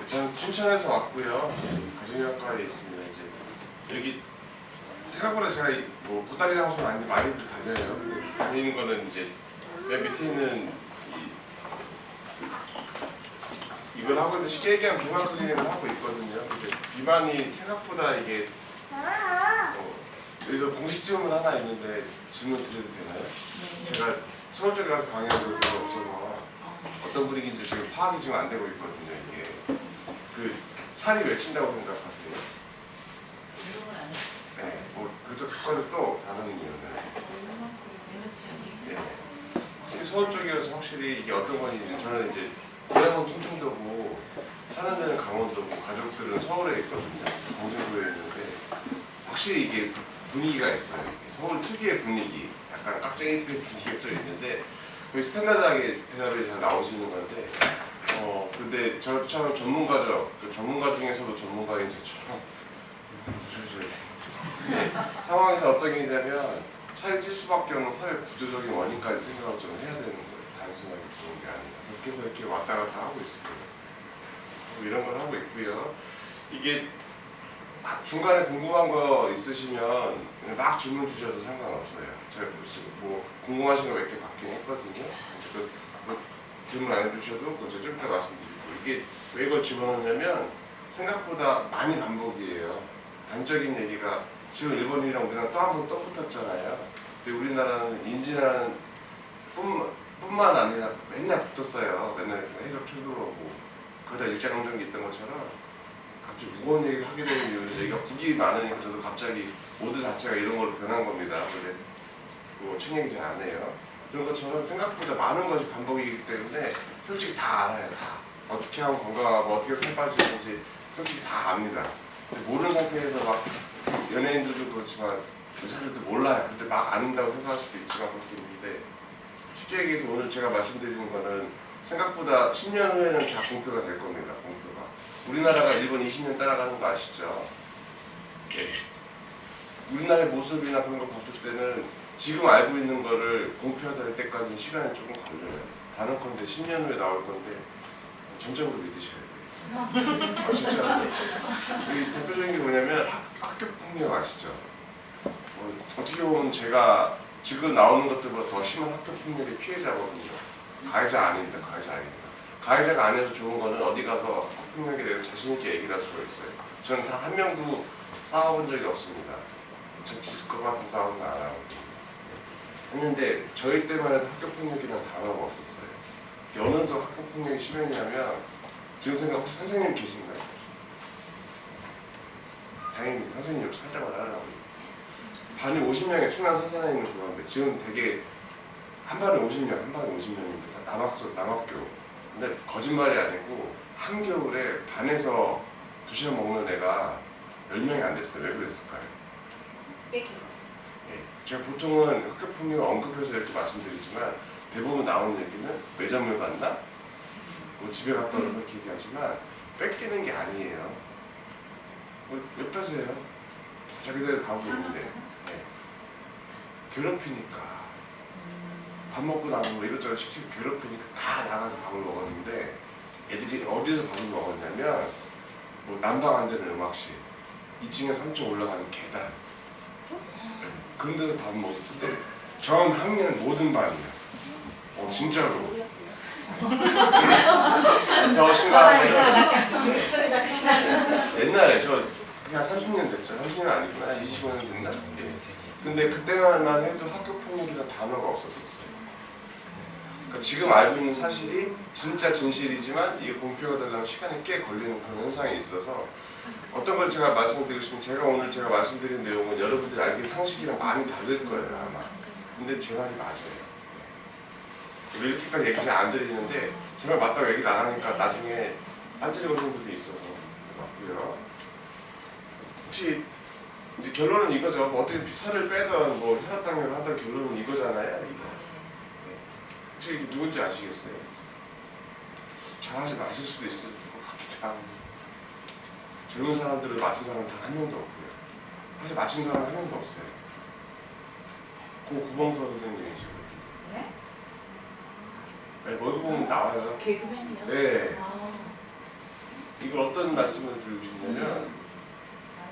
저는 춘천에서 왔고요. 가정의학과에 있습니다. 이제 여기 생각보다 제가 뭐 보따리 장소 많이 다녀요. 근데 다니는 거는 이제 맨 밑에 있는 이걸 하고 있는데 쉽게 얘기하면 비만 클리닉을 하고 있거든요. 근데 비만이 생각보다 이게 여기서 공식 질문 하나 있는데 질문 드려도 되나요? 제가 서울 쪽에 가서 강의한 적이 별로 없어서 어떤 분위기인지 지금 파악이 지금 안 되고 있거든요. 이게 그 살이 왜 찐다고 생각하세요? 네, 뭐 그것도 또 다른 이유는 네. 확실히 서울 쪽이어서 확실히 이게 어떤 건지 저는 이제 고향은 충청도고 사는 데는 강원도고 가족들은 서울에 있거든요. 경상도에 있는데 확실히 이게 분위기가 있어요. 이게 서울 특유의 분위기, 약간 깍쟁이들의 분위기가 좀 있는데 거의 스탠다드하게 대답이 잘 나오시는 건데 근데 저처럼 전문가죠. 그 전문가 중에서도 전문가인 저처럼 상황에서 어떤 게 있냐면 살이 찔 수밖에 없는 사회 구조적인 원인까지 생각을 좀 해야 되는 거예요. 단순하게 보는 게 아니라 그렇게 해서 이렇게 왔다 갔다 하고 있습니다. 이런 걸 하고 있고요. 이게 막 중간에 궁금한 거 있으시면 막 질문 주셔도 상관없어요. 제가 뭐 궁금하신 거 몇 개 받긴 했거든요. 뭐 질문 안 해주셔도 좀 이따 말씀드리고 이게 왜 이걸 집어넣냐면 생각보다 많이 반복이에요. 단적인 얘기가 지금 일본이랑 우리나라 또 한 번 또 붙었잖아요. 근데 우리나라는 인진하는 뿐만 아니라 맨날 붙었어요. 맨날 해적 출동하고 그러다 일제강점기 있던 것처럼 갑자기 무거운 얘기를 하게 되는 이유는 여기가 국이 많으니까 저도 갑자기 모드 자체가 이런 걸로 변한 겁니다. 근데 뭐 책 얘기 잘 안 해요. 그런 것처럼 생각보다 많은 것이 반복이기 때문에 솔직히 다 알아요. 다 어떻게 하면 건강하고 어떻게 살 빠지는지 솔직히 다 압니다. 근데 모르는 상태에서 막 연예인들도 그렇지만 의사들도 몰라요. 근데 막 안다고 생각할 수도 있지만 그렇게 있는데 쉽게 얘기해서 오늘 제가 말씀드리는 거는 생각보다 10년 후에는 다 공표가 될 겁니다. 공표가. 우리나라가 일본 20년 따라가는 거 아시죠? 네. 우리나라의 모습이나 그런 거 봤을 때는 지금 알고 있는 거를 공표될 때까지는 시간이 조금 걸려요. 단언컨대 10년 후에 나올 건데 전적으로 믿으셔야 돼요. 아, 진짜로. 이 대표적인 게 뭐냐면 학교 폭력 아시죠? 어떻게 보면 제가 지금 나오는 것들보다 더 심한 학교 폭력의 피해자거든요. 가해자 아닙니다. 가해자 아닙니다. 가해자가 아니어서 좋은 거는 어디 가서 학교 폭력에 대해서 자신 있게 얘기를 할 수가 있어요. 저는 단 한 명도 싸워본 적이 없습니다. 전 디스코 같은 싸움은 안 하거든요. 했는데 저희 때만 해도 학교 폭력이라는 단어가 없었어요. 어느 정도 학교 폭력이 심했냐면 지금 생각 혹시 선생님 계신가요? 다행입니다. 선생님 살짝만 하라고. 반이 50명의 충남 서산에 있는 그건데 지금 되게 한 반에 50명, 한 반에 50명입니다. 남학교. 근데 거짓말이 아니고 한겨울에 반에서 도시락 먹는 애가 10명이 안 됐어요. 왜 그랬을까요? 네. 제가 보통은 학교폭력을 언급해서 이렇게 말씀드리지만 대부분 나오는 얘기는 매점을 갔나? 뭐 집에 갔다 오는 그렇게 얘기하지만 뺏기는 게 아니에요. 왜 뺏어요? 자기들 가고 있는데 네. 괴롭히니까 밥 먹고 나면 뭐 이것저것 시키고 괴롭히니까 다 나가서 밥을 먹었는데 애들이 어디서 밥을 먹었냐면 뭐 난방 안 되는 음악실 2층에서 3층 올라가는 계단 그런 데서 밥을 먹었는데 전 학년 모든 반이야. 진짜로. 더 심각한 옛날에 저 그냥 30년 됐죠. 30년 아니구나. 25년 됐나? 네. 근데 그때만 해도 학교 폭력이라는 단어가 없었었어요. 그러니까 지금 알고 있는 사실이 진짜 진실이지만 이게 공표가 되려면 시간이 꽤 걸리는 그런 현상이 있어서 어떤 걸 제가 말씀드리고 싶으면 제가 오늘 말씀드린 내용은 여러분들이 알기로 상식이랑 많이 다를 거예요 아마. 근데 제 말이 맞아요. 이렇게까지 얘기 잘 안 드리는데 제 말 맞다고 얘기를 안 하니까 나중에 딴지를 오신 분들이 있어서 맞고요. 혹시 이제 결론은 이거죠. 뭐 어떻게 살을 빼던 뭐 혈압당뇨를 하던 결론은 이거잖아요. 이거. 혹시 이게 누군지 아시겠어요? 잘하지 마실 수도 있을 것 같기도 하고 젊은 사람들을 맞은 사람 단 한 명도 없고요. 사실 맞힌 사람 한 명도 없어요. 고 구봉서 선생님이시고. 네, 뭘 보면 나와요. 개그맨이요? 네. 이걸 어떤 말씀을 드리고 싶냐면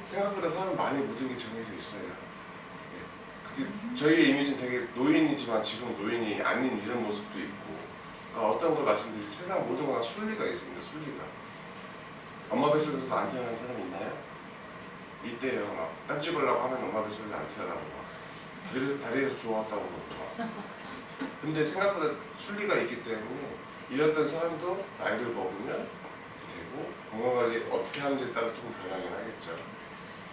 생각보다 사람 많이 모든 게 정해져 있어요. 예. 그게 저희의 이미지는 되게 노인이지만 지금 노인이 아닌 이런 모습도 있고 그러니까 어떤 걸 말씀드리면 세상 모든 거가 순리가 있습니다. 순리가. 엄마 뱃속에서 안 태어난 사람 있나요? 이때요. 막 땀 찍으려고 하면 엄마 뱃속에서 안 태어나고 막 다리에서 주워왔다고 그러고 막. 근데 생각보다 순리가 있기 때문에 이랬던 사람도 나이를 먹으면 되고 건강관리 어떻게 하는지에 따라 조금 변하긴 하겠죠.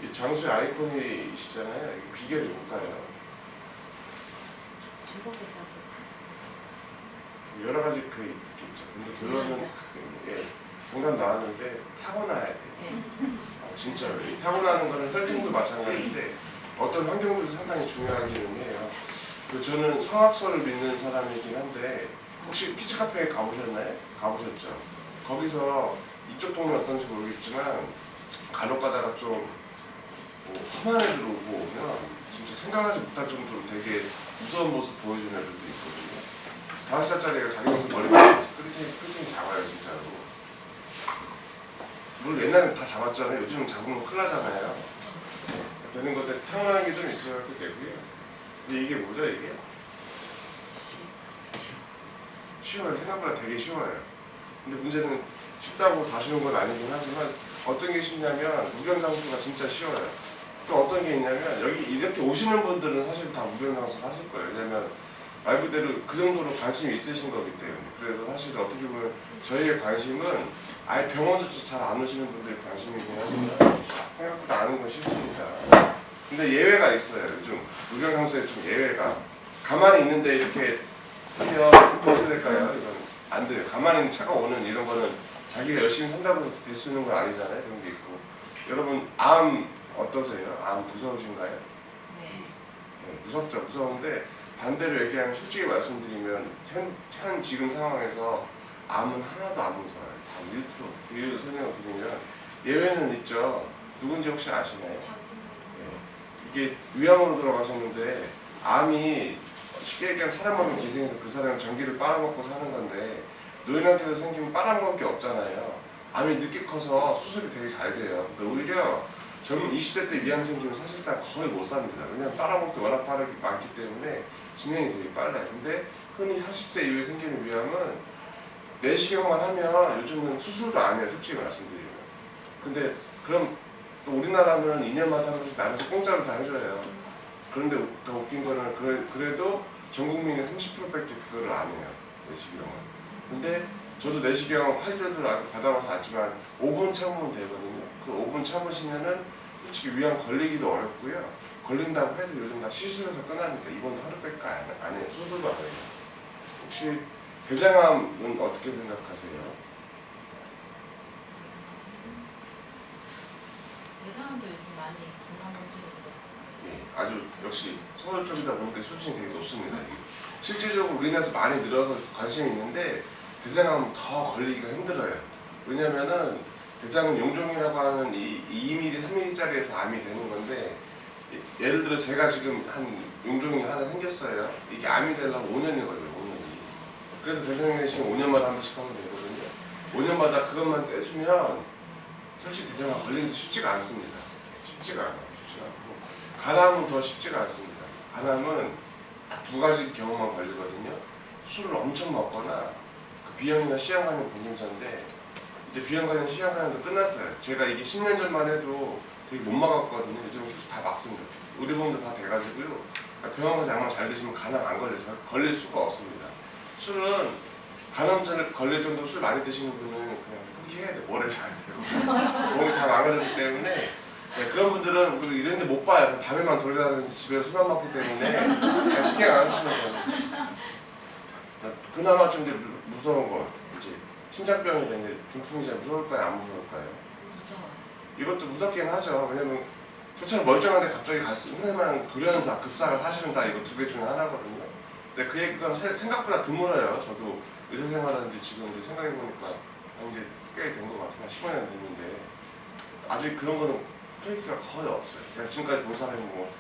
이 장수의 아이콘이시잖아요. 이게 비결이 뭘까요? 즐겁게 사셨어요. 여러 가지 그 있겠죠. 근데 결론은 예, 정답 나왔는데 타고나야 돼요. 네. 진짜로. 이 타고나는 거는 혈통도 마찬가지인데 어떤 환경도 상당히 중요하기는 해요. 그 저는 성악설을 믿는 사람이긴 한데 혹시 키즈카페에 가보셨나요? 가보셨죠? 거기서 이쪽 동네 어떤지 모르겠지만 간혹 가다가 좀 험한 애들 오고 오면 진짜 생각하지 못할 정도로 되게 무서운 모습 보여주는 애들도 있거든요. 5살짜리가 자기 모습 머리가 끝이 작아요 진짜로. 물론 옛날엔 다 잡았잖아요. 요즘은 잡으면 큰일 나잖아요. 되는 것들 타고나는 게 좀 있어야 되고요. 근데 이게 뭐죠 이게? 쉬워요. 생각보다 되게 쉬워요. 근데 문제는 쉽다고 다 쉬운 건 아니긴 하지만 어떤 게 쉽냐면 무병장수가 진짜 쉬워요. 또 어떤 게 있냐면 여기 이렇게 오시는 분들은 사실 다 무병장수 하실 거예요. 왜냐면 말 그대로 그 정도로 관심이 있으신 거기 때문에. 그래서 사실 어떻게 보면 저희의 관심은 아예 병원도 잘 안 오시는 분들이 관심이긴 하지만 생각보다 아는 건 쉽습니다. 근데 예외가 있어요. 요즘 무병장수에 좀 예외가. 가만히 있는데 이렇게 하면 어떻게 될까요? 이건 안 돼요. 가만히 있는 차가 오는 이런 거는 자기가 열심히 산다고 해서 될 수 있는 건 아니잖아요. 그런 게 있고. 여러분 암 어떠세요? 암 무서우신가요? 네. 네, 무섭죠. 무서운데 반대로 얘기하면 솔직히 말씀드리면 현 지금 상황에서 암은 하나도 안 무서워요. 단 1%. 그 이유를 설명을 드리면 예외는 있죠. 누군지 혹시 아시나요? 네. 이게 위암으로 돌아가셨는데 암이 쉽게 얘기하면 사람 몸이 기생해서 그 사람은 전기를 빨아먹고 사는 건데 노인한테도 생기면 빨아먹을 게 없잖아요. 암이 늦게 커서 수술이 되게 잘 돼요. 근데 오히려 젊은 20대 때 위암 생기면 사실상 거의 못 삽니다. 왜냐면 빨아먹기 워낙 빠르기 많기 때문에 진행이 되게 빨라요. 근데 흔히 40세 이후에 생기는 위암은 내시경만 하면 요즘은 수술도 안 해요. 솔직히 말씀드리면. 근데 그럼 또 우리나라는 2년마다 한 번씩 나눠서 공짜로 다 해줘요. 그런데 더 웃긴 거는 그래도 전 국민의 30%밖에 그거를 안 해요. 내시경은. 근데 저도 내시경 8주를 받아봐서 알지만 5분 참으면 되거든요. 그 5분 참으시면은 솔직히 위암 걸리기도 어렵고요. 걸린다고 해도 요즘 다 시술해서 끝나니까 입원도 하루밖에 안 해요. 수술도 안 해요. 혹시 대장암은 어떻게 생각하세요? 대사람도 요즘 많이 건강검진 있어요. 예, 아주 역시 서울 쪽이다 보니까 수준이 되게 높습니다. 이게. 실질적으로 우리나라에서 많이 늘어서 관심이 있는데 대장암은 더 걸리기가 힘들어요. 왜냐면은 대장은 용종이라고 하는 이 2mm, 3mm짜리에서 암이 되는 건데 예를 들어 제가 지금 한 용종이 하나 생겼어요. 이게 암이 되려면 5년이 걸려요. 5년이. 그래서 대장암 내시경 5년마다 한 번씩 하면 되거든요. 5년마다 그것만 떼주면 솔직히 대장암 걸리기도 쉽지가 않습니다. 쉽지가 않아요. 쉽지가 않고. 간암은 더 쉽지가 않습니다. 간암은 딱 2가지 경우만 걸리거든요. 술을 엄청 먹거나 그 B형이나 C형간염 공증자인데 이제 B형간염, C형간염도 끝났어요. 제가 이게 10년 전만 해도 되게 못 막았거든요. 요즘은 솔직히 다 막습니다. 의료보험도 다 돼가지고요. 병원 가서 약만 잘 드시면 간암 안 걸려요. 걸릴 수가 없습니다. 술은 간암자를 걸릴 정도로 술 많이 드시는 분은 그냥 포기해야 돼. 뭘 해도 안 되고. 몸이 다 망가졌기 때문에 네, 그런 분들은 이런데 못 봐요. 밤에만 돌아다니는 집에서 술만 먹기 때문에 그냥 신경 안 쓰는 거예요. 그나마 좀 이제 무서운 거 이제 심장병이 되는데 중풍이 무서울까요? 안 무서울까요? 무서워요. 이것도 무섭긴 하죠. 왜냐면 저처럼 멀쩡한데 갑자기 흔히만 돌연사, 급사가 사실은 다 이거 2개 중에 하나거든요. 근데 그 얘기가 생각보다 드물어요. 저도 의사 생활하는 지 지금 이제 생각해보니까 이제 꽤 된 것 같아요. 15년 됐는데 아직 그런 거는 케이스가 거의 없어요. 제가 지금까지 본 사람이 뭐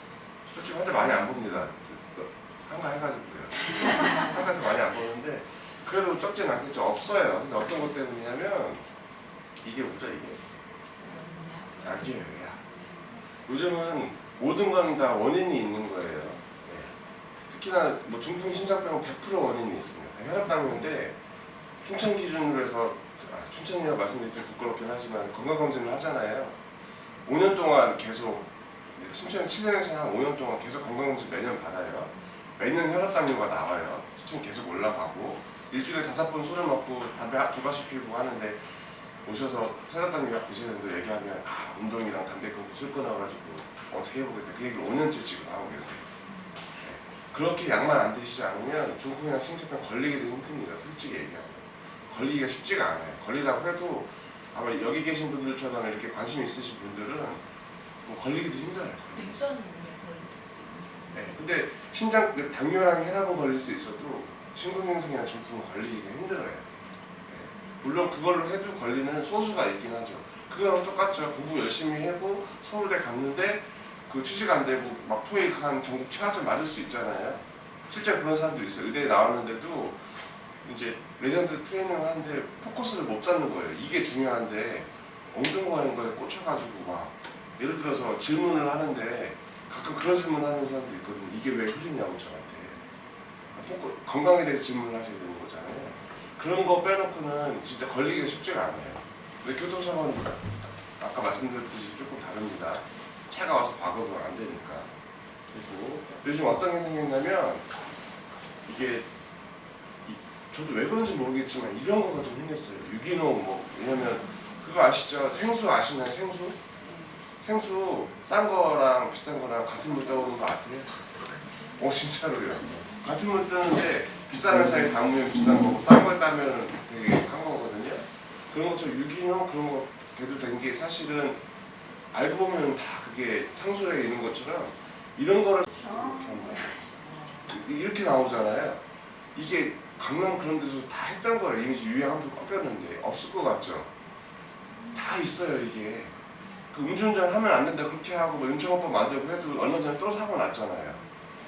솔직히 환자 많이 안 봅니다. 한가지 많이 안 보는데 그래도 적진 않겠죠. 없어요. 근데 어떤 것 때문이냐면 이게 뭐죠 이게? 약이에요 약. 요즘은 모든 건 다 원인이 있는 거예요. 네. 특히나 뭐 중풍 심장병은 100% 원인이 있습니다. 혈압당뇨인데 춘천 기준으로 해서 춘천이라고 말씀드리기 좀 부끄럽긴 하지만 건강검진을 하잖아요. 5년 동안 계속 춘천 7년에서 한 5년 동안 계속 건강검진 매년 받아요. 매년 혈압당뇨가 나와요. 수치는 계속 올라가고 일주일에 5번 술을 먹고 담배 2바씩 피우고 하는데 오셔서 혈압당뇨 약 드셔야 된다고 얘기하면 운동이랑 담배 끊고 술 끊어가지고 어떻게 해보겠다 그 얘기를 5년째 지금 하고 계세요. 네. 그렇게 약만 안 드시지 않으면 중풍이나 심장병 걸리기도 힘듭니다. 솔직히 얘기하면 걸리기가 쉽지가 않아요. 걸리라고 해도 아마 여기 계신 분들처럼 이렇게 관심 있으신 분들은 뭐 걸리기도 힘들어요. 유전이 걸릴 수도 있는. 네. 근데 신장 당뇨랑 혈압은 걸릴 수 있어도 심근경색이나 중풍은 걸리기가 힘들어요. 물론 그걸로 해도 걸리는 소수가 있긴 하죠. 그거랑 똑같죠. 공부 열심히 하고 서울대 갔는데 그 취직 안 되고 막 토익 한 전국 최하점 맞을 수 있잖아요. 실제 그런 사람도 있어요. 의대에 나왔는데도 이제 레전드 트레이닝을 하는데 포커스를 못 잡는 거예요. 이게 중요한데 엉뚱한 거에 꽂혀가지고 막 예를 들어서 질문을 하는데 가끔 그런 질문 하는 사람도 있거든요. 이게 왜 흐리냐고 저한테. 건강에 대해서 질문을 하셔야 되는 거잖아요. 그런 거 빼놓고는 진짜 걸리기가 쉽지가 않아요. 근데 교통사고는 아까 말씀드렸듯이 조금 다릅니다. 차가 와서 박으면 안 되니까. 그리고 요즘 어떤 게 생겼냐면 이게 저도 왜 그런지 모르겠지만 이런 거가 좀 생겼어요. 유기농 뭐 왜냐면 그거 아시죠? 생수 아시나요? 생수? 생수 싼 거랑 비싼 거랑 같은 물 떠오르는 거 아세요? 진짜로요. 같은 물 뜨는데 비싼 회사에 담으면 비싼 거고 싼 거에 따면 되게 한 거거든요. 그런 것처럼 유기농 그런 거 돼도 된 게 사실은 알고 보면 다 그게 상술에 있는 것처럼 이런 거를 이렇게 나오잖아요. 이게 강남 그런 데서 다 했던 거예요. 이미 유행 한번 꺾였는데 없을 것 같죠? 다 있어요 이게. 그 음주운전 하면 안 된다 그렇게 하고 뭐 윤청업법 만들고 해도 얼마 전에 또 사고 났잖아요.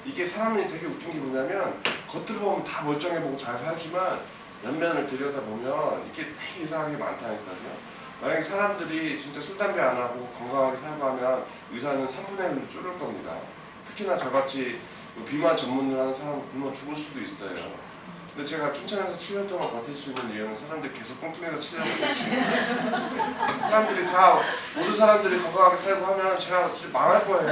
이게 사람이 되게 웃긴 게 뭐냐면 겉으로 보면 다 멀쩡해 보고 잘 살지만 옆면을 들여다보면 이게 되게 이상하게 많다니까요. 만약에 사람들이 진짜 술, 담배 안 하고 건강하게 살고 하면 의사는 3분의 1로 줄을 겁니다. 특히나 저같이 비만 전문을 하는 사람은 굶어 죽을 수도 있어요. 근데 제가 춘천에서 7년 동안 버틸 수 있는 이유는 사람들이 계속 꽁뚱해서 7년을 버티지. 사람들이 다 모든 사람들이 건강하게 살고 하면 제가 진짜 망할 거예요.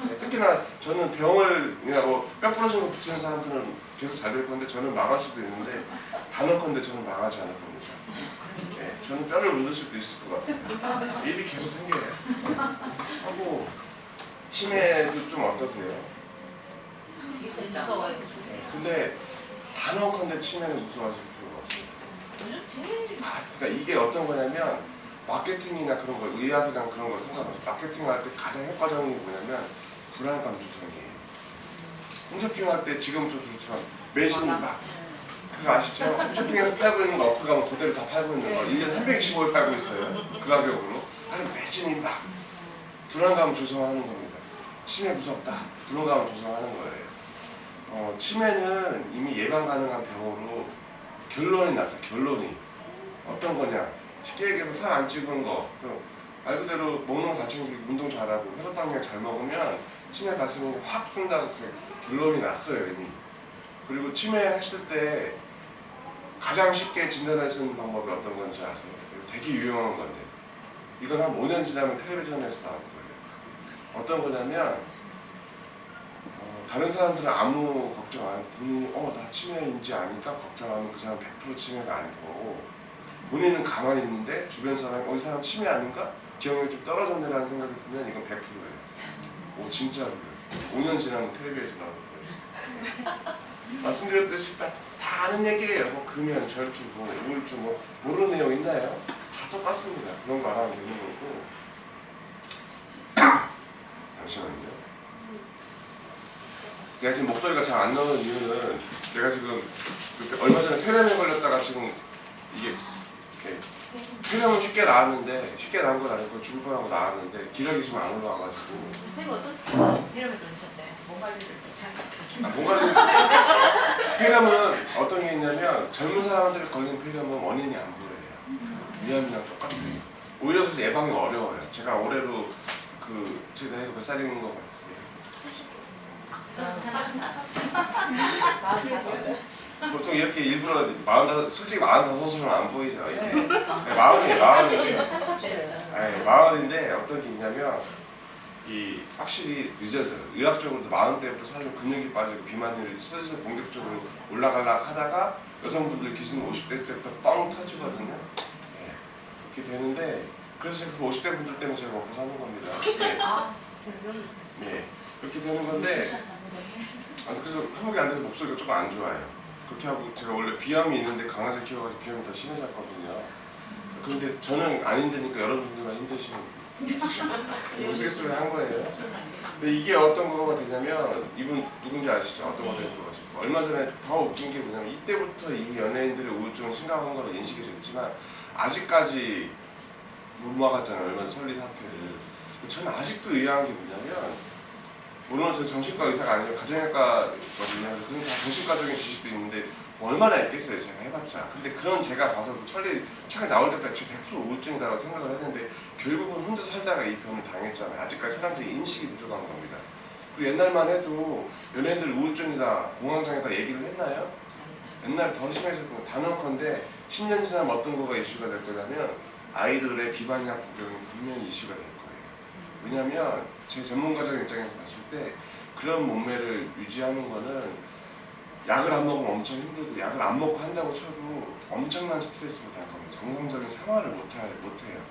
네, 특히나 저는 병을 그냥 뼈 부러진 거 붙이는 사람들은 계속 잘 될 건데 저는 망할 수도 있는데 단언컨대 저는 망하지 않을 겁니다. 네, 저는 뼈를 묻을 수도 있을 것 같아요. 일이 계속 생겨요. 하고 치매도 좀 어떠세요? 되게 무서워요. 네, 근데 단언컨대 치매는 무서워하실 필요가 없어요. 요즘 제일 그러니까 이게 어떤 거냐면 마케팅이나 그런 거, 의학이랑 그런 거 상관없이 마케팅 할 때 가장 효과적인 게 뭐냐면 불안감 조성이에요. 홈쇼핑 할 때 지금도 좋지만 매신 막 그거 아시죠? 홈쇼핑에서 팔고 있는 거 어플 가면 그대로 다 팔고 있는 거 1년 325일 팔고 있어요. 그 가격으로. 하여튼 매진이 막 불안감 조성하는 겁니다. 치매 무섭다. 불안감 조성하는 거예요. 치매는 이미 예방 가능한 병으로 결론이 났어. 결론이 어떤 거냐? 쉽게 얘기해서 살 안 찌는 거. 말 그대로 먹는 거 자체는 운동 잘하고 혈압당뇨 잘 먹으면 치매 발생이 확 준다고 결론이 났어요 이미. 그리고 치매 하실 때 가장 쉽게 진단할 수 있는 방법이 어떤 건지 아세요? 되게 유용한 건데 이건 한 5년 지나면 텔레비전에서 나올 거예요. 어떤 거냐면 다른 사람들은 아무 걱정 안 하고 본인이 나 치매인지 아니까 걱정하면 그 사람 100% 치매가 아닐 거고 본인은 가만히 있는데 주변 사람이 이 사람 치매 아닌가? 기억력이 좀 떨어졌네라는 생각이 들면 이건 100%예요. 진짜로요. 5년 지나면 텔레비전에서 나올 거예요. 말씀드렸듯이 다 아는 얘기예요. 뭐 금연, 절주, 우울증 모르는 내용 있나요? 다 똑같습니다. 그런 거 알아면 되는 거고. 잠시만요. 내가 지금 목소리가 잘 안 나오는 이유는 내가 지금 얼마 전에 폐렴에 걸렸다가 지금 이게 폐렴은 쉽게 나았는데 쉽게 나은 건 아니고 죽을 뻔하고 나았는데 기력이 지금 안 올라와가지고. 쌤이 어떤 이름에 들으셨대? 몸 관리를 괜찮았대. 몸 관리 폐렴은 어떤 게 있냐면 젊은 사람들이 걸린 폐렴은 원인이 안 보여요. 위암이랑 똑같아요. 오히려 그래서 예방이 어려워요. 제가 올해로 제 나이가 몇 살인 것 같으세요? 보통 이렇게 일부러 45, 솔직히 45은 안 보이죠. 네, 마흔인데 어떤 게 있냐면 확실히 늦어져요. 의학적으로도 40대부터 사실 근육이 빠지고 비만율이 슬슬 본격적으로 올라가려고 하다가 여성분들 기준 50대 때부터 뻥 터지거든요. 네, 그렇게 되는데 그래서 그 50대 분들 때문에 제가 먹고 사는 겁니다. 네, 그렇게 되는 건데 그래서 회복이 안 돼서 목소리가 조금 안 좋아요. 그렇게 하고 제가 원래 비염이 있는데 강아지 키워가지고 비염이 더 심해졌거든요. 그런데 저는 안 힘드니까 여러분들만 힘드시면 우스갯소리 한 거예요. 근데 이게 어떤 거가 되냐면 이분 누군지 아시죠? 어떤 거 되는 거죠? 얼마 전에 더 웃긴 게 뭐냐면 이때부터 이미 연예인들의 우울증은 심각한 걸로 인식이 됐지만 아직까지 못 막았잖아요. 얼마 전 설리 사태를. 저는 아직도 의아한 게 뭐냐면 물론 저 정신과 의사가 아니라 가정의학과거든요. 그런 다 정신과적인 지식도 있는데 얼마나 있겠어요, 제가 해봤자. 근데 그런 제가 봐서도 천리 책에 나올 때까지 100% 우울증이라고 생각을 했는데 결국은 혼자 살다가 이 병을 당했잖아요. 아직까지 사람들이 인식이 부족한 겁니다. 그리고 옛날만 해도 연예인들 우울증이다, 공황장애다 얘기를 했나요? 옛날에 더 심해졌고 단언컨대 10년 지나면 어떤 거가 이슈가 될 거냐면 아이돌의 비만약 복용이 분명히 이슈가 될 거예요. 왜냐하면 제 전문가적인 입장에서 봤을 때 그런 몸매를 유지하는 거는 약을 안 먹으면 엄청 힘들고 약을 안 먹고 한다고 쳐도 엄청난 스트레스를 달 겁니다. 정상적인 생활을 못 해요.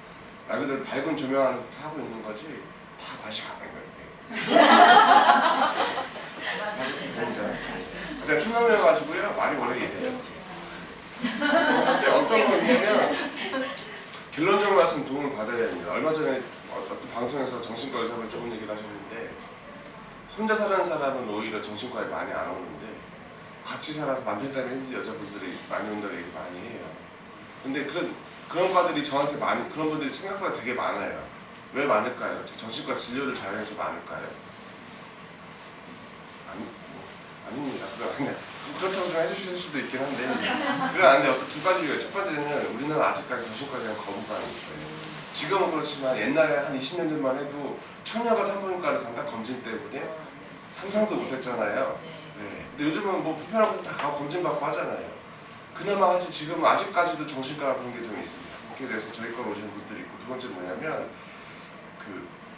말 그대로 밝은 조명을 하고 있는 거지 다 맛이 가는 거예요. 제가 촌놈이어가지고요 말이 원래 이래요. 근데 어떤 거 있냐면 결론적으로 말씀 도움을 받아야 됩니다. 얼마 전에 어떤 방송에서 정신과 의사분 좋은 얘기를 하셨는데 혼자 사는 사람은 오히려 정신과에 많이 안 오는데 같이 살아서 남편 때문에 힘든 여자분들이 많이 온다고 얘기 많이 해요. 근데 그런 과들이 저한테 그런 분들이 생각보다 되게 많아요. 왜 많을까요? 정신과 진료를 잘해서 많을까요? 아닙니다. 그렇다고 좀 해주실 수도 있긴 한데 그건 아닌데 어떤 두 가지 이유가 첫 번째는 우리는 아직까지 정신과에 대한 거부감이 있어요. 지금은 그렇지만 옛날에 한 20년 전만 해도 청약을 산부인과를 간다 검진 때문에 상상도 못했잖아요. 네. 근데 요즘은 뭐 불편한 것도 다 가고 검진받고 하잖아요. 그나마 사실 지금은 아직까지도 정신과 그런 게 좀 있습니다. 그렇게 돼서 저희 과로 오시는 분들이 있고 두 번째 뭐냐면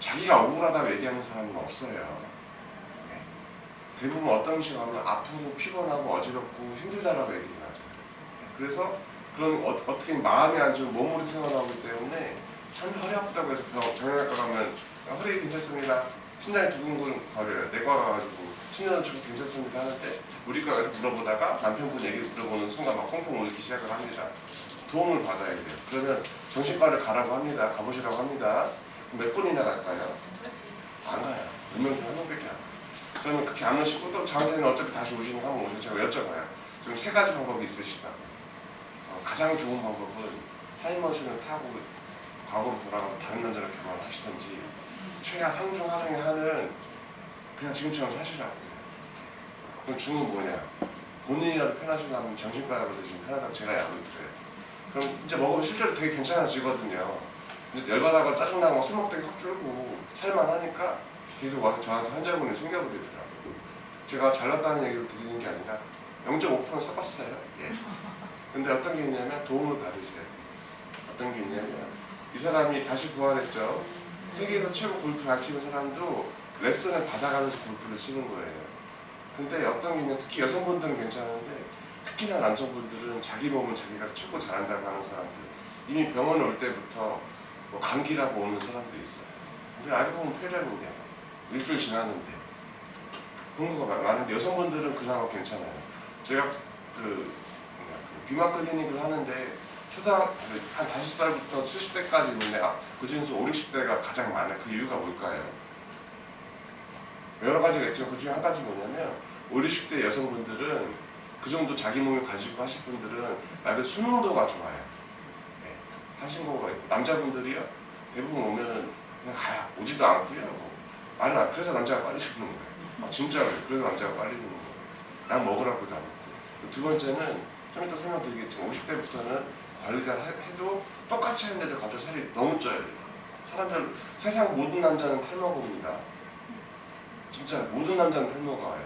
자기가 억울하다고 얘기하는 사람은 없어요. 네. 대부분 어떤 식으로 하면 아프고 피곤하고 어지럽고 힘들다라고 얘기를 하죠. 네. 그래서 그런 어떻게 마음이 안 좋은 몸으로 태어나기 때문에 참 허리 아프다고 해서 정형외과 가면 허리 괜찮습니다. 심장이 두근거려요. 내과 가가지고 신경을 치고 괜찮습니다 하는데 우리 과에서 물어보다가 남편분 얘기를 물어보는 순간 막 콩콩 울기 시작을 합니다. 도움을 받아야 돼요. 그러면 정신과를 가라고 합니다. 가보시라고 합니다. 몇 분이나 갈까요? 안 가요. 몇 명 중에 한 명밖에 안 가요. 그러면 그렇게 안 오시고 또 저한테는 어차피 다시 오시는 거 한번 오시면 제가 여쭤봐요. 지금 3가지 방법이 있으시다고. 가장 좋은 방법은 타임머신을 타고 과거로 돌아가서 다른 남자랑 결혼을 하시든지 최하 상중 하중에 하는 그냥 지금처럼 사시라고. 그럼 중은 뭐냐? 본인이라도 편하시려면 정신과라도 지금 편하다고 제가 약을 드려요. 그럼 진짜 먹으면 실제로 되게 괜찮아지거든요. 열받아가 짜증나고 술 먹다가 확 줄고 살만하니까 계속 와서 저한테 환자분이 숨겨버리더라고요. 제가 잘났다는 얘기를 드리는 게 아니라 0.5% 사봤어요. 예. 근데 어떤 게 있냐면 도움을 받으셔야 돼요. 어떤 게 있냐면 이 사람이 다시 부활했죠. 세계에서 최고 골프를 잘 치는 사람도 레슨을 받아가면서 골프를 치는 거예요. 근데 어떤 게 있냐면 특히 여성분들은 괜찮은데 특히나 남성분들은 자기 몸은 자기가 최고 잘한다고 하는 사람들 이미 병원에 올 때부터 뭐 감기라고 오는 사람들이 있어요. 근데 알고 보면 폐렴이냐 일주일 지났는데 그런 거가 많은데 여성분들은 그나마 괜찮아요. 제가 비만 클리닉을 하는데 한 5살부터 70대까지 있는데 그 중에서 5, 60대가 가장 많아요. 그 이유가 뭘까요? 여러 가지가 있죠. 그 중에 한 가지 뭐냐면 5, 60대 여성분들은 그 정도 자기 몸을 가지고 하실 분들은 말 그대로 수능도가 좋아요. 네. 하신 거가 있고 남자분들이요 대부분 오면은 그냥 가요. 오지도 않고요. 말은 안 그래서 남자가 빨리 죽는 거예요. 진짜로요. 그래서 남자가 빨리 죽는 거예요. 난 먹으라고도 안 먹고. 두 번째는 좀 이따 설명드리겠지만 50대부터는 관리 잘 해도 똑같이 하는데도 갑자기 살이 너무 쪄요. 사람들 세상 모든 남자는 탈모고입니다. 진짜 모든 남자는 탈모가 와요.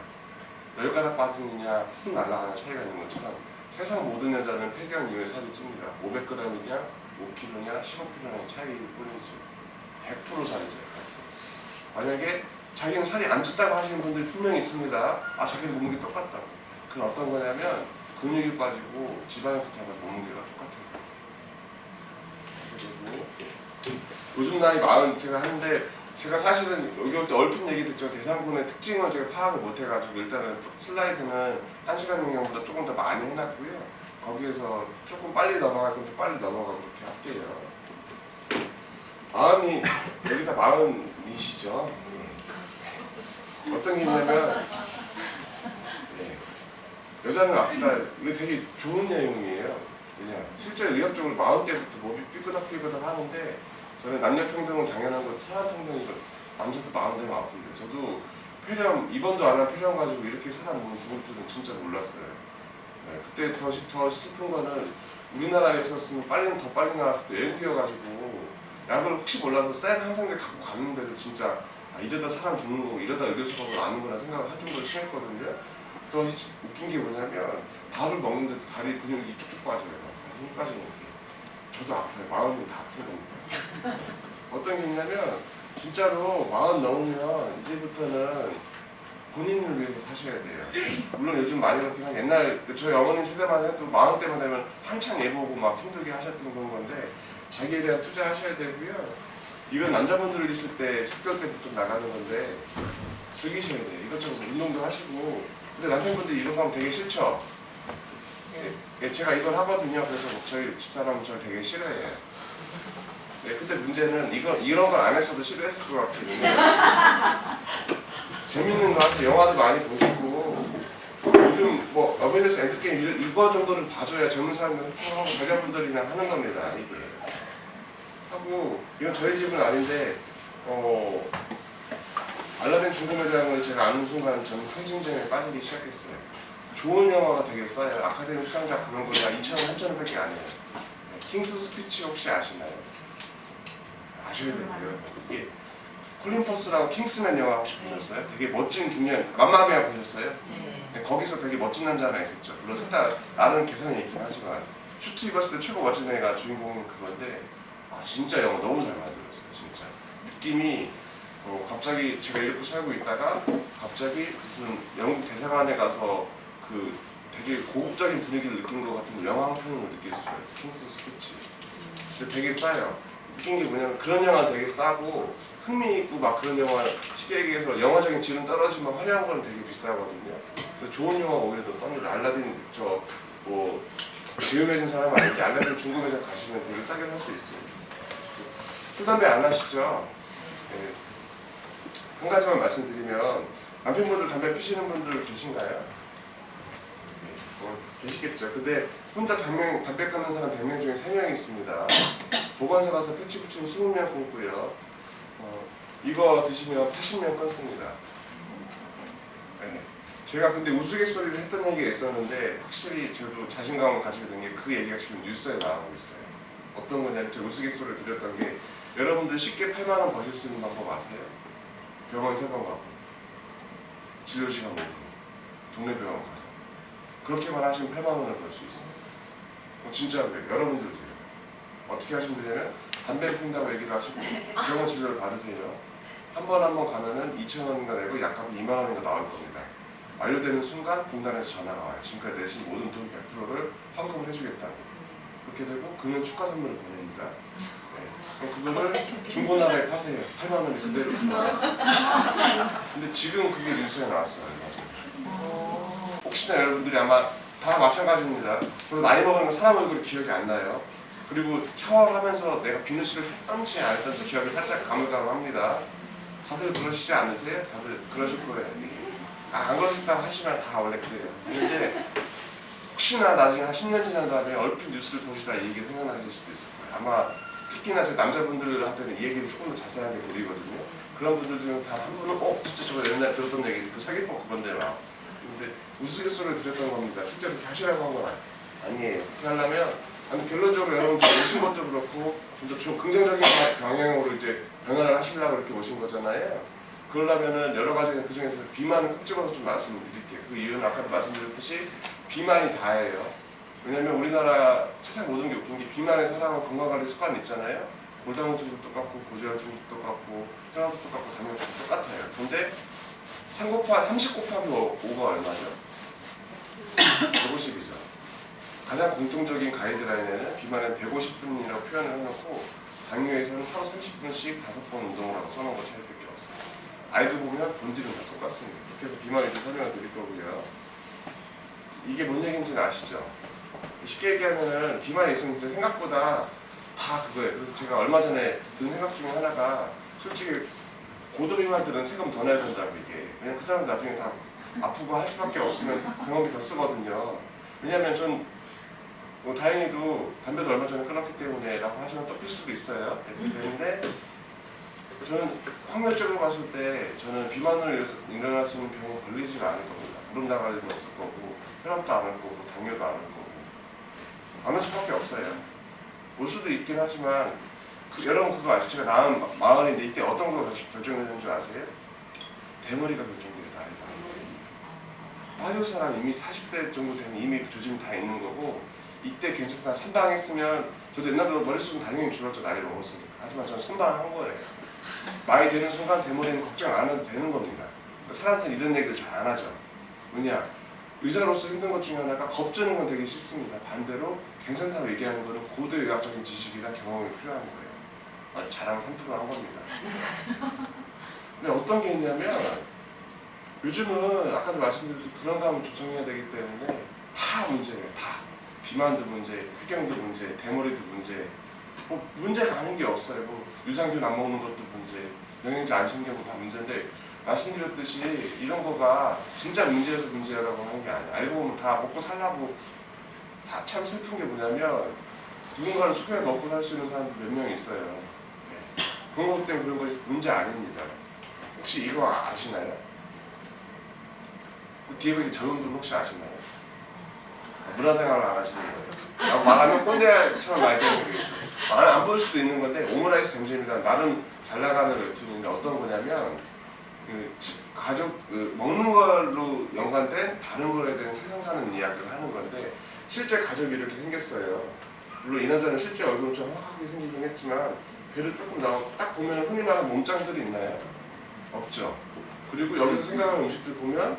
10가닥 빠지느냐 훅 날아가는 차이가 있는 것처럼 세상 모든 여자는 폐경 이후에 살이 찝니다. 500g이냐 5kg냐 15kg냐 차이일 뿐이지 100% 살이 쪄요. 만약에 자기는 살이 안 쪘다고 하시는 분들이 분명히 있습니다. 아 자기는 몸무게 똑같다고. 그건 어떤 거냐면 근육이 빠지고 지방이 붙어서 몸무게가 똑같아요. 그리고 요즘 나이 40 제가 하는데 제가 사실은 여기 올 때 얼핏 얘기 듣죠. 대상군의 특징을 제가 파악을 못 해가지고 일단은 슬라이드는 1시간 영역보다 조금 더 많이 해놨고요. 거기에서 조금 빨리 넘어갈 건좀 빨리 넘어가고 그렇게 할게요. 마음이 여기 다 40이시죠? 어떤 게 있냐면 여자는 아프다. 이거 되게 좋은 내용이에요. 그냥 실제 의학적으로 40대부터 몸이 삐끄덕삐끄덕 하는데 저는 남녀평등은 당연한 거 사람평등이고 남자도 40대면 아픈데 저도 폐렴 입원도 안 한 폐렴 가지고 이렇게 사람 몸이 죽을 줄은 진짜 몰랐어요. 네, 그때 더 슬픈 거는 우리나라에 있었으면 빨리는 더 빨리 나왔을 때 외국이어가지고 약을 혹시 몰라서 센 항생제 갖고 갔는데도 진짜 아, 이러다 사람 죽는 거고 이러다 의료소 가고 아는구나 생각을 할 정도로 심했거든요. 더 웃긴 게 뭐냐면 밥을 먹는데도 다리 근육이 쭉쭉 빠져요. 힘 빠지는 게. 저도 아파요. 마음이 다 아픈 겁니다. 어떤 게 있냐면 진짜로 40 넘으면 이제부터는 본인을 위해서 사셔야 돼요. 물론 요즘 많이 그렇긴 한 옛날 저희 어머님 세대만 해도 40대만 되면 한창 예보고 막 힘들게 하셨던 그런 건데 자기에 대한 투자하셔야 되고요. 이건 남자분들 있을 때 숙별 때부터 나가는 건데 즐기셔야 돼요. 이것저것 운동도 하시고. 근데 남편분들이 이런 거 하면 되게 싫죠? 예, 제가 이걸 하거든요. 그래서 저희 집사람은 저를 되게 싫어해요. 네, 근데 문제는 이런 걸 안 했어도 싫어했을 것 같아요. 재밌는 거 하세요. 영화도 많이 보시고 요즘 뭐 어벤져스 엔드게임 이거 정도는 봐줘야 젊은 사람들은 자녀분들이나 하는 겁니다. 이게 하고 이건 저희 집은 아닌데 알라딘 중고매장을 제가 아는 순간 저는 흥진정에 빠지기 시작했어요. 좋은 영화가 되게 싸요. 아카데미 수상작 그런 거야 2,000원, 3,000원밖에 안 해요. 킹스 스피치 혹시 아시나요? 아셔야 되고요. 이게 콜린 퍼스랑 킹스맨 영화 혹시 보셨어요? 되게 멋진 중년 맘마미아 보셨어요? 네. 거기서 되게 멋진 남자 하나 있었죠. 물론 셋 다 나는 개성이 있긴 하지만 슈트 입었을 때 최고 멋진 애가 주인공인 그건데 아 진짜 영화 너무 잘 만들었어요. 진짜 느낌이 갑자기 제가 이렇게 살고 있다가 갑자기 무슨 영국 대사관에 가서 그 되게 고급적인 분위기를 느낀 것 같은 영화 한 편을 느낄 수가 있어요. 킹스 스피치. 근데 되게 싸요. 느낀 게 뭐냐면 그런 영화 되게 싸고 흥미있고 막 그런 영화 쉽게 얘기해서 영화적인 질은 떨어지면 화려한 건 되게 비싸거든요. 그래서 좋은 영화가 오히려 더 쌉니다. 알라딘 배우 매진 사람 아닌지 알라딘 중고 매장 가시면 되게 싸게 살 수 있어요. 술 담배 안 하시죠? 네. 한 가지만 말씀드리면 남편분들 담배 피시는 분들 계신가요? 계시겠죠. 근데 혼자 담배 끊는 사람 100명 중에 3명이 있습니다. 보건소 가서 패치 붙이고 20명 끊고요. 이거 드시면 80명 끊습니다. 네. 제가 근데 우스갯소리를 했던 얘기가 있었는데 확실히 저도 자신감을 가지게 된 게 그 얘기가 지금 뉴스에 나오고 있어요. 어떤 거냐면 제가 우스갯소리를 드렸던 게 여러분들 쉽게 8만 원 버실 수 있는 방법 아세요? 병원 3번 가고 진료 시간 먹고 동네 병원 가서 그렇게만 하시면 8만 원을 벌 수 있어요. 진짜로요. 여러분들도요. 어떻게 하시면 되냐면 담배를 핀다고 얘기를 하시고 병원 진료를 받으세요. 한 번 가면은 2,000원인가 내고 약값이 2만 원인가 나올 겁니다. 완료되는 순간 공단에서 전화가 와요. 지금까지 내신 모든 돈 100%를 환급을 해주겠다고. 그렇게 되고 금연 축하 선물을 보냅니다. 네. 그거를 중고나라에 파세요. 8만 원이 그대로 들어가요. 근데 지금 그게 뉴스에 나왔어요. 혹시나 여러분들이 아마 다 마찬가지입니다. 저도 나이 먹으면 사람 얼굴이 기억이 안 나요. 그리고 샤워를 하면서 내가 비누칠을 했던지 안 했던지 기억이 살짝 가물가물합니다. 다들 그러시지 않으세요? 다들 그러실 거예요. 안 그러셨다고 하시면 다 원래 그래요. 근데 혹시나 나중에 한 10년 지난 다음에 얼핏 뉴스를 보시다 이 얘기 생각나실 수도 있을 거예요. 아마 특히나 제 남자분들한테는 이 얘기를 조금 더 자세하게 드리거든요. 그런 분들 중에 단 한 분은 진짜 저거 옛날에 들었던 얘기 그 사기법 그건데요. 근데 우스갯소리를 드렸던 겁니다. 실제로 그렇게 하시라고 한 건 아니에요. 그렇게 하려면 아니 결론적으로 여러분 오신 것도 그렇고 좀 긍정적인 방향으로 이제 변화를 하시려고 이렇게 오신 거잖아요. 그러려면은 여러 가지 그 중에서 비만을 꼭 집어서 좀 말씀드릴게요. 그 이유는 아까도 말씀드렸듯이 비만이 다예요. 왜냐면 우리나라 세상 모든 게 웃긴 게 비만의 사람은 건강관리 습관이 있잖아요. 골다공증도 똑같고 고지혈증도 똑같고 혈압도 똑같고 당뇨도 똑같아요. 근데 3 곱하기 30 곱하기 5가 얼마죠? 150이죠. 가장 공통적인 가이드라인에는 비만은 150분이라고 표현을 해놓고 당뇨에서는 하루 30분씩 5번 운동을 하고 써놓은 거 차이밖에 없어요. 알고 보면 본질은 다 똑같습니다. 이렇게 해서 비만을 좀 설명을 드릴 거고요. 이게 뭔 얘기인지는 아시죠? 쉽게 얘기하면은 비만이 있으면 진짜 생각보다 다 그거예요. 그래서 제가 얼마 전에 든 생각 중에 하나가 솔직히 고도비만들은 세금 더 내야 된다고 이게. 왜냐면 그 사람은 나중에 다 아프고 할 수밖에 없으면 병원비 더 쓰거든요. 왜냐면 전 뭐 다행히도 담배도 얼마 전에 끊었기 때문에 라고 하시면 또 필 수도 있어요. 이렇게 되는데 저는 확률적으로 봤을 때 저는 비만으로 일어날 수 있는 병에 걸리지가 않을 겁니다. 무릎 나갈 일도 없을 거고 혈압도 안 올 거고 당뇨도 안 올 거고 안 올 수밖에 없어요. 올 수도 있긴 하지만 여러분 그거 아시죠? 제가 낳은 마흔인데 이때 어떤 거 결정되는 줄 아세요? 대머리가 결정돼요. 나이가. 빠질 사람 이미 40대 정도 되면 이미 조짐이 다 있는 거고 이때 괜찮다 선방했으면 저도 옛날부터 머릿속은 당연히 줄었죠. 나이 먹었으니까. 하지만 저는 선방한 거예요. 나이 되는 순간 대머리는 걱정 안 해도 되는 겁니다. 사람한테는 이런 얘기를 잘 안 하죠. 왜냐? 의사로서 힘든 것 중에 하나가 겁주는 건 되게 쉽습니다. 반대로 괜찮다고 얘기하는 거는 고도의 의학적인 지식이나 경험이 필요한 거예요. 자랑 3%한 겁니다. 근데 어떤 게 있냐면 요즘은 아까도 말씀드렸듯이 불안감을 조성해야 되기 때문에 다 문제예요. 다. 비만도 문제, 폐경도 문제, 대머리도 문제. 뭐 문제가 아닌 게 없어요. 뭐 유산균 안 먹는 것도 문제, 영양제 안 챙기는 거 다 문제인데 말씀드렸듯이 이런 거가 진짜 문제여서 문제라고 하는 게 아니에요. 알고 보면 다 먹고 살라고 다 참 슬픈 게 뭐냐면 누군가를 속여 먹고 살 수 있는 사람들 몇 명 있어요. 네. 그런 것 때문에 그런 것이 문제 아닙니다. 혹시 이거 아시나요? 그 뒤에 보니 젊은 분 혹시 아시나요? 문화생활을 안 하시는 거예요. 말하면 꼰대처럼 말 되는 거겠죠. 안 볼 수도 있는 건데 오므라이스 잼잼이란 나름 잘 나가는 웹툰인데 어떤 거냐면 그 가족 먹는 걸로 연관된 다른 거에 대한 세상 사는 이야기를 하는 건데 실제 가족이 이렇게 생겼어요. 물론 이 남자는 실제 얼굴은 좀 확하게 생기긴 했지만 배를 조금 나오고 딱 보면 흔히 말하는 몸짱들이 있나요? 없죠. 그리고 여기서 생각하는 음식들 보면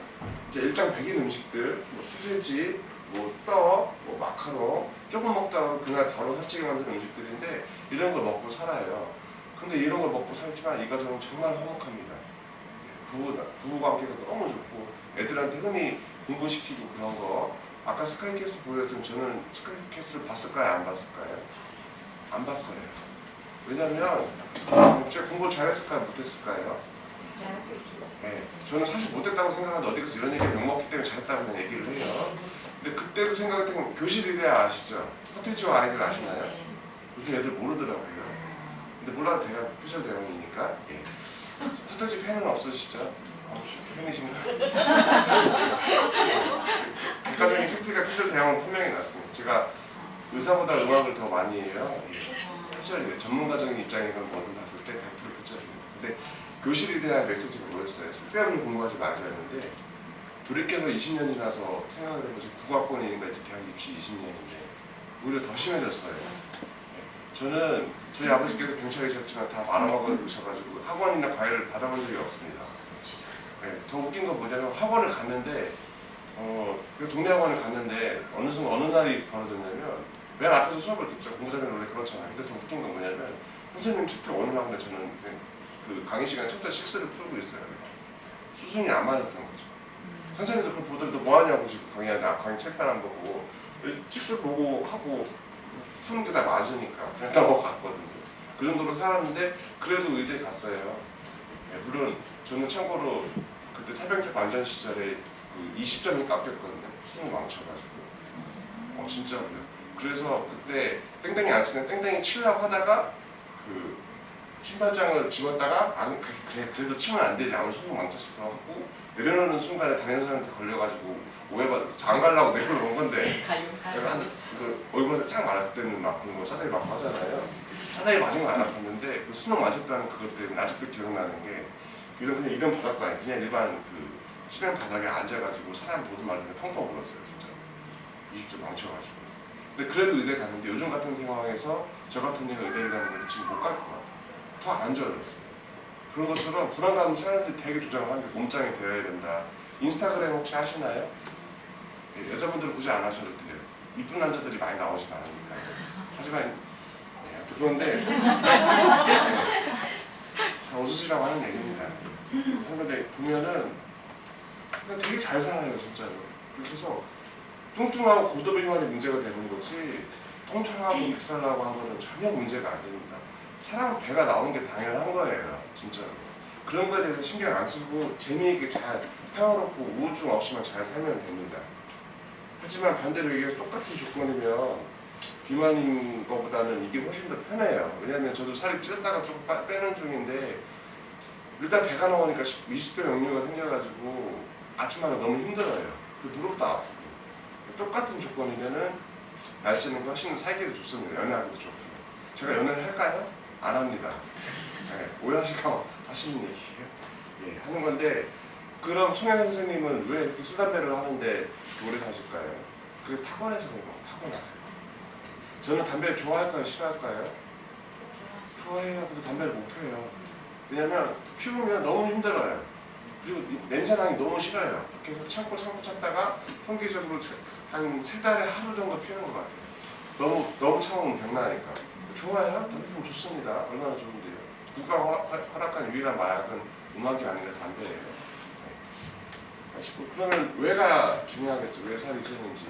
이제 일장백인 음식들, 뭐 소세지, 뭐 떡, 뭐 마카롱 조금 먹다가 그날 바로 살찌게 만드는 음식들인데 이런 걸 먹고 살아요. 근데 이런 걸 먹고 살지만 이 가정은 정말 화목합니다. 부부관계가 너무 좋고 애들한테 흔히 공부시키고 그런 거 아까 스카이캐슬 보여준 저는 스카이캐슬 봤을까요? 안 봤을까요? 안 봤어요. 왜냐면 제가 공부 잘했을까요? 못했을까요? 네, 저는 사실 못했다고 생각하는데 어디 가서 이런 얘기를 욕먹기 때문에 잘했다고 얘기를 해요. 근데 그때도 생각했던 게 교실이래야 아시죠? 서태지와 아이들 아시나요? 요즘 애들 모르더라고요. 근데 몰라도 돼요. 표절 대왕이니까. 예. 서태지 팬은 없으시죠? 팬이신가? 객관적인 팩트가 표절 대왕은 분명히 났습니다. 제가 의사보다 음악을 더 많이 해요. 예. 표절이에요. 전문가적인 입장이건 뭐든 봤을 때 100% 표절입니다. 근데 교실에 대한 메시지가 뭐였어요? 쓸데없는 공부하지 마자였는데 돌이켜서 20년 지나서 생각을 해보세요. 국악권이니까 이제 대학 입시 20년인데 오히려 더 심해졌어요. 저는 저희 아버지께서 경찰이셨지만 다 말아먹으셔가지고 학원이나 과외를 받아본 적이 없습니다. 네, 더 웃긴 건 뭐냐면 학원을 갔는데 동네 학원을 갔는데 어느 순간 어느 날이 벌어졌냐면 맨 앞에서 수업을 듣죠. 공부자는 원래 그렇잖아요. 근데 더 웃긴 건 뭐냐면 선생님 챕터 1을 하는데 저는 그 강의 시간에 챕터 6를 풀고 있어요. 수순이 안 맞았던 거죠. 선생님도 그걸 보더니 너 뭐하냐고 지금 강의하는데 강의 칠판 안 보고 6 보고 하고 푸는 게 다 맞으니까 그냥 넘어갔거든요. 그 정도로 살았는데 그래도 의대에 갔어요. 네, 물론 저는 참고로 그때 사병대 반전 시절에 그 20점이 깎였거든요. 수능 망쳐가지고. 진짜로요. 그래서 그때 땡땡이 안 치는 땡땡이 치려고 하다가 그 신발장을 집었다가 그래, 그래도 치면 안 되지 아무리 손목 망쳤어도 하고 내려놓는 순간에 다른 사람한테 걸려가지고 오해받고 안 가려고 내려놓은 건데 내가 그 얼굴에 착 맞았을 때는 막 그런 거 사다리 맞고 하잖아요. 사다리 맞은 건 안 아팠는데 그 수능 맞았다는 그것 때문에 아직도 기억나는 게 그냥 이런 바닥도 아니고 그냥 일반 그 시멘 바닥에 앉아가지고 사람 보도 말는데 펑펑 울었어요 진짜. 20점 망쳐가지고. 근데 그래도 의대 갔는데 요즘 같은 상황에서 저 같은 애가 의대를 가는 건 지금 못 갈 것 같아요. 더 안 좋아졌어요. 그런 것처럼 불안감은 사람들이 되게 조장을 하는데 몸짱이 되어야 된다. 인스타그램 혹시 하시나요? 예, 여자분들은 굳이 안 하셔도 돼요. 이쁜 남자들이 많이 나오진 않으니까. 하지만 그런데 다 웃으시라고 하는 얘기입니다. 그런데 보면은 그냥 되게 잘 살아요 진짜로. 그래서 뚱뚱하고 고도비만이 문제가 되는 거지 통통하고 백살나고 한 거는 전혀 문제가 안 됩니다. 사람 배가 나오는 게 당연한 거예요 진짜로. 그런 거에 대해서 신경 안 쓰고 재미있게 잘 평화롭고 우울증 없이만 잘 살면 됩니다. 하지만 반대로 이게 똑같은 조건이면 비만인 것보다는 이게 훨씬 더 편해요. 왜냐하면 저도 살이 찌었다가 조금 빼는 중인데 일단 배가 나오니까 20배 역류가 생겨가지고 아침마다 너무 힘들어요. 무릎도 아프고. 똑같은 조건이면은 날씨는 훨씬 살기도 좋습니다. 연애하기도 좋고. 제가 연애를 할까요? 안 합니다. 네, 오해하시고 하시는 얘기예요. 예, 하는 건데 그럼 송혜 선생님은 왜 이렇게 술 담배를 하는데 오래 사실까요? 그게 타고나서 그런 거 타고나세요. 저는 담배를 좋아할까요? 싫어할까요? 좋아해요. 근데 담배를 못 펴요. 왜냐면 피우면 너무 힘들어요. 그리고 냄새나기 너무 싫어요. 그래서 참고 참다가 통계적으로 한 3달에 하루 정도 피우는 것 같아요. 너무 참으면 병나니까. 좋아요? 담배 피우면 좋습니다. 얼마나 좋은데요. 국가가 허락한 유일한 마약은 음악이 아니라 담배예요. 네. 그러면 왜가 중요하겠죠? 왜 살이 찌는지.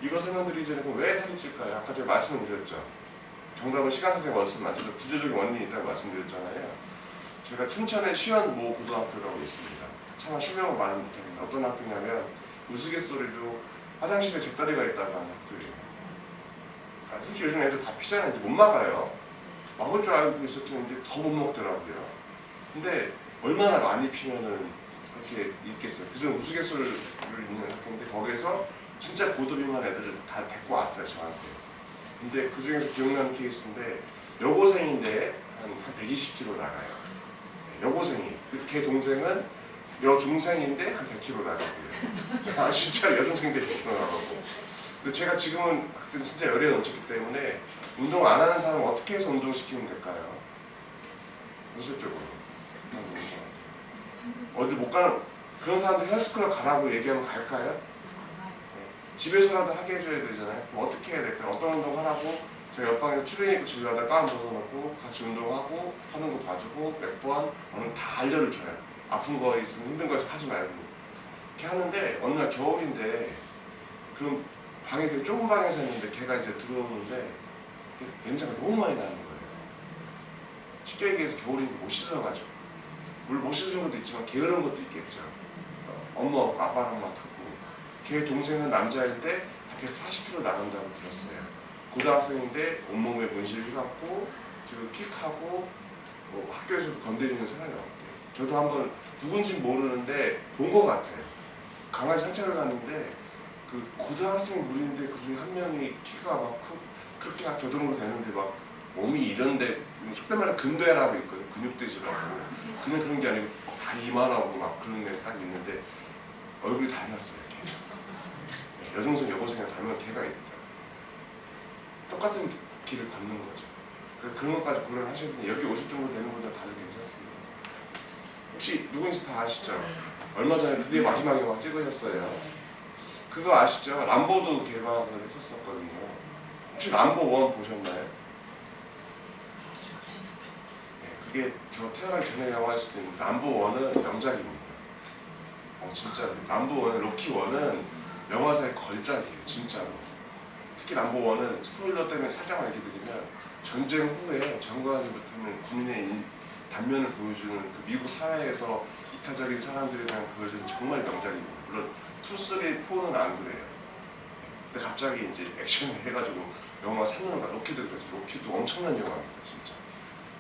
이거 설명드리기 전에 왜 살이 찔까요? 아까 제가 말씀을 드렸죠. 정답은 시간 선생님 말씀 맞춰서 구조적인 원인이 있다고 말씀드렸잖아요. 제가 춘천에 시연 모 고등학교라고 있습니다. 차마 실명을 말을 못합니다. 어떤 학교냐면 우스갯소리로 화장실에 잿더리가 있다고 하는 학교예요. 솔직히 요즘 애들 다 피잖아요. 이제 못 막아요. 막을 줄 알고 있었지만 이제 더 못 먹더라고요. 근데 얼마나 많이 피면은 그렇게 있겠어요. 그전 우스갯소리를 있는 학교인데 거기에서 진짜 고도비만 애들을 다 데리고 왔어요 저한테. 근데 그 중에서 기억나는 케이스인데 여고생인데 한 120kg 나가요. 여고생이. 걔 동생은 여중생인데 한 100kg 나가고요. 아 진짜 여중생인데 100kg 나가고. 근데 제가 지금은 그때 진짜 열에 넘쳤기 때문에 운동 안 하는 사람 어떻게 해서 운동시키면 될까요? 현실적으로. 어디 못 가는 그런 사람들 헬스클럽 가라고 얘기하면 갈까요? 집에서라도 하게 해줘야 되잖아요. 그럼 어떻게 해야 될까요? 어떤 운동 하라고 제가 옆방에서 추리닝 입고 집에다 가운 벗어놓고 같이 운동하고 하는 거 봐주고 몇 번 어느 다 알려를 줘요. 아픈 거 있으면 힘든 거 있으면 하지 말고 이렇게 하는데 어느 날 겨울인데 그럼 방에 되게 좁은 방에서 있는데 걔가 이제 들어오는데 냄새가 너무 많이 나는 거예요. 쉽게 얘기해서 겨울인데 못 씻어가지고 물 못 씻은 것도 있지만 게으른 것도 있겠죠. 엄마 아빠랑 막 크고 걔 동생은 남자인데 140kg 나간다고 들었어요. 고등학생인데 온몸에 문실 휘감고 지금 킥하고 뭐 학교에서도 건드리는 사람이 없대요. 저도 한번 누군지 모르는데 본 것 같아요. 강아지 산책을 갔는데 그 고등학생 무리인데 그 중에 한 명이 키가 막 그렇게 저등으로 되는데 막 몸이 이런데 속된 말로 근대라고 있거든요. 근육돼지라고. 그냥 그런 게 아니고 다리 이만하고 막 그런 애 딱 있는데 얼굴이 닮았어요. 걔. 여동생 여고생이랑 닮은 걔가 있더라고요. 똑같은 길을 걷는 거죠. 그래서 그런 것까지 고려를 하셔야 되는데 여기 오실 정도 되는 분들 다들 괜찮습니다. 혹시 누군지 다 아시죠? 얼마 전에 드디어 마지막 영화 찍으셨어요. 그거 아시죠? 람보도 개방을 했었거든요. 혹시 람보 1 보셨나요? 네, 그게 저 태어나기 전에 영화일 수도 있는데 람보 1은 명작입니다. 진짜로. 람보 1은 로키 1은 영화사의 걸작이에요. 진짜로. 특히 람보 1은 스포일러 때문에 살짝만 얘기 드리면 전쟁 후에 정관이부터는 국민의 단면을 보여주는 그 미국 사회에서 이타적인 사람들에 대한 보여주는 정말 명작입니다. 물론 2, 3, 4는 안 그래요. 근데 갑자기 이제 액션을 해가지고 영화 산으로가 로키도 그랬죠. 로키도 엄청난 영화입니다, 진짜.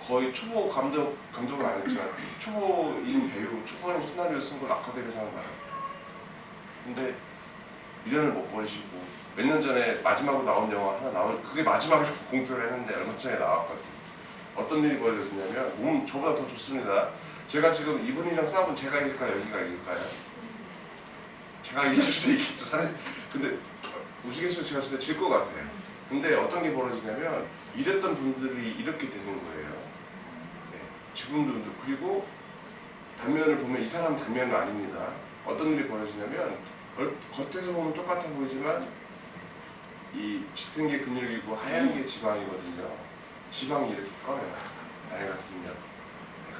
거의 초보 감독은 아니지만 초보인 배우, 초보인 시나리오 쓴 걸 아카데미상을 받았어요. 근데 미련을 못 버리시고 몇 년 전에 마지막으로 나온 영화 하나 그게 마지막으로 공표를 했는데 얼마 전에 나왔거든요. 어떤 일이 벌어졌냐면 저보다 더 좋습니다. 제가 지금 이분이랑 싸우면 제가 이길까요? 여기가 이길까요? 제가 이길 수도 있겠죠. 사실 근데 우스갯소리 제가 진짜 질 것 같아요. 근데 어떤 게 벌어지냐면 이랬던 분들이 이렇게 되는 거예요. 네. 지금도 그리고 단면을 보면 이 사람 단면은 아닙니다. 어떤 일이 벌어지냐면 겉에서 보면 똑같아 보이지만 이 짙은 게 근육이고 하얀 게 지방이거든요. 지방이 이렇게 꺼요. 나이가 들면.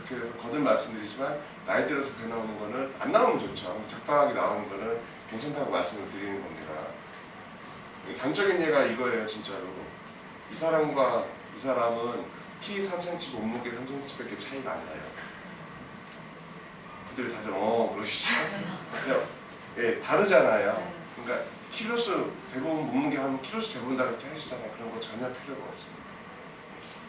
그렇게 해서 거듭 말씀드리지만 나이 들어서 배 나오는 거는 안 나오면 좋죠. 적당하게 나오는 거는 괜찮다고 말씀을 드리는 겁니다. 단적인 예가 이거예요, 진짜로. 이 사람과 이 사람은 키 3cm, 몸무게 3cm밖에 차이가 안 나요. 그들 다들 그러시죠. 예, 다르잖아요. 그러니까 키로수 대부분 몸무게 하면 키로수 재본다 그렇게 하시잖아요. 그런 거 전혀 필요가 없습니다.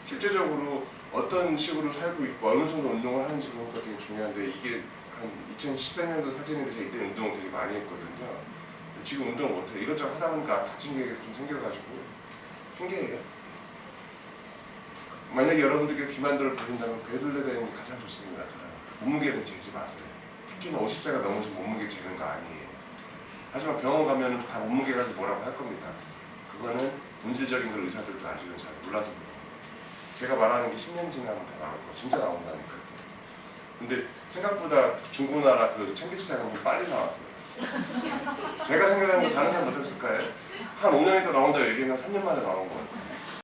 실제적으로 어떤 식으로 살고 있고 어느 정도 운동을 하는지 그런 것도 되게 중요한데 이게 한 2014년도 사진인데 제가 이때 운동을 되게 많이 했거든요. 지금 운동을 못해요. 이것저것 하다 보니까 다친 게 좀 생겨가지고 핑계예요. 만약에 여러분들께 비만도를 버린다면 배둘레다니는 게 가장 좋습니다. 몸무게는 재지 마세요. 특히나 50세가 넘으신 몸무게 재는 거 아니에요. 하지만 병원 가면 다 몸무게 가지고 뭐라고 할 겁니다. 그거는 본질적인 걸 의사들도 아직은 잘 몰라서 그래요. 제가 말하는 게 10년 지나면 다 나올 거 진짜 나온다니까요. 근데 생각보다 중고나라 그 챔빅스가 좀 빨리 나왔어요. 제가 생각하는 거 다른 사람 못했을까요? 한 5년 있다 나온다고 얘기하면 3년 만에 나온 거예요.